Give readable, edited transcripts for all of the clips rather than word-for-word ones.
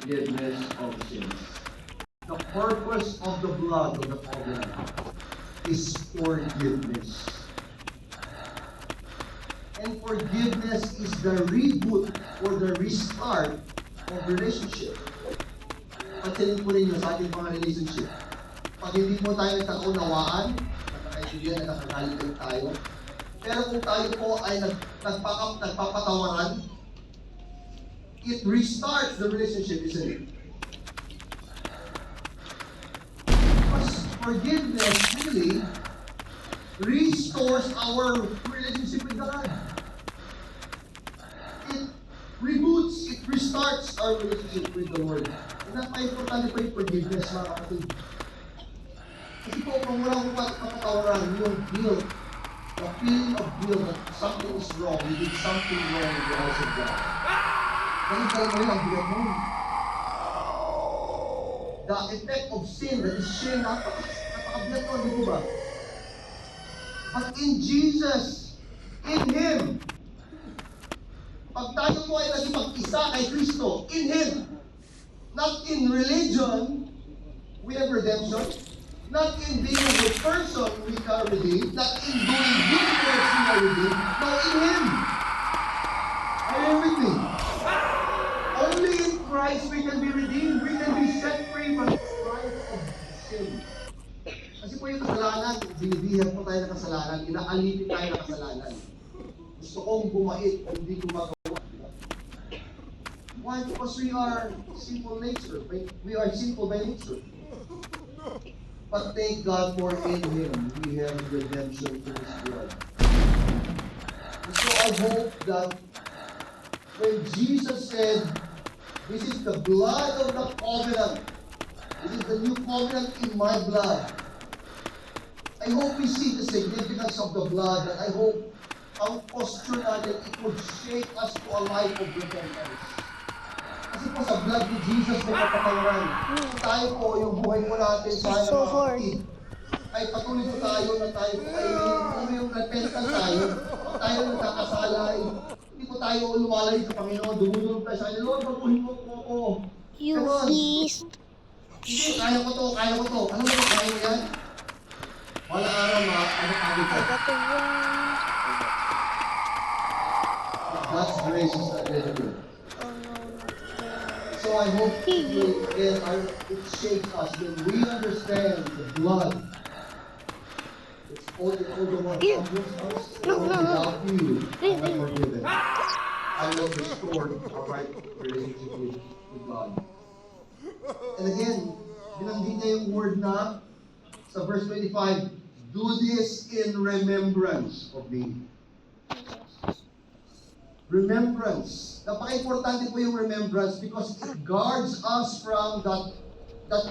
forgiveness of sins. The purpose of the blood of the covenant is forgiveness. And forgiveness is the reboot or the restart of relationship. Pansinin po ninyo sa ating mga relationship. Pag hindi po tayo nagkakaunawaan, nagkakaintindihan, nagkakagalit tayo, pero kung tayo po ay nagpapatawaran, it restarts the relationship, isn't it? Because forgiveness really restores our relationship with God. It reboots, it restarts our relationship with the Lord. And napaka-importante po yung forgiveness, mga kapatid. Kasi po, kung walang kapatawaran, yung guilt, the feeling of guilt that something is wrong, you did something wrong in the eyes of God. Dahil mo yun, ang bigat mo. The effect of sin, that is sin, napakabigat mo, di ba? But in Jesus, in Him, pag tayo po ay naging mag-isa kay Kristo, in Him, not in religion, we have redemption. Not in being a good person, we are redeemed. Not in doing good works, we are redeemed. No, in Him. Are you with me? Only in Christ we can be redeemed. We can be set free from the strife of sin. Kasi po yung kasalanan, binibihan po tayo ng kasalanan, inaalipin tayo ng kasalanan. Gusto kong bumait, hindi ko magawa. Why? Because we are sinful nature. We are sinful by nature. But thank God for in Him we have redemption through His blood. And so I hope that when Jesus said, "This is the blood of the covenant. This is the new covenant in my blood." I hope we see the significance of the blood, and I hope ang posture natin, it would shake us to a life of repentance. Kasi po sa blood ni Jesus may kapatawaran. Tayo po, yung buhay po natin sa So hard. ay patuloy po tayo na tayo po ay yung repentant tayo. Pag tayo nagkakasala, hindi po tayo lumalay sa Panginoon, dumudulog tayo sa Kanya, Lord, baguhin mo po ako. You Come on. please. Hindi, kaya ko to. Ano mo, kaya mo yan? Wala araw, ano I got the one. God's grace is not limited. Oh no, not there. So I hope it shakes us when we understand the blood. It's all the one without you, I'm not forgiven. I'm not restored a right relationship with God. And again, binanggit niya yung word na sa verse 25, do this in remembrance of me. Remembrance. Napaka-importante po yung remembrance because it guards us from that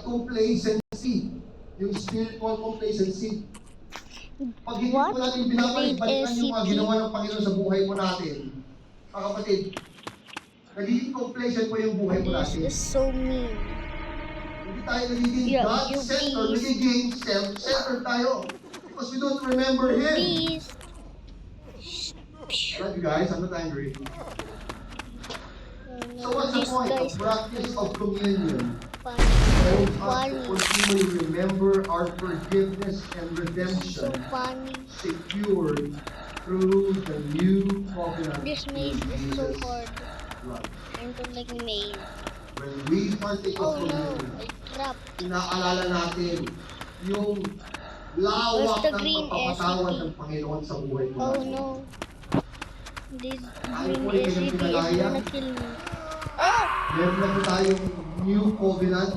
complacency. Yung spiritual complacency. Pag hindi po natin binabalik-balikan yung mga ginawa ng Panginoon sa buhay po natin, mga kapatid, nagiging complacent po yung buhay po This natin. is so mean. Hindi tayo nagiging Yeah, God-centered, you nagiging self-centered tayo. Because we don't remember Him. Please. I love you guys, I'm not angry. So what's the point? The practice of communion helps us to continually remember our forgiveness and redemption So funny. secured through the new covenant. This maze in is so Jesus' hard. blood. I don't like maze. When we partake Oh of no, communion, I trapped. inaalala natin yung Where's lawak the ng green pagpapatawad SCP? ng Panginoon sa buhay ko. Oh no. This Tayo green po ay SCP is kanyang gonna kill me. Meron na po tayong new covenant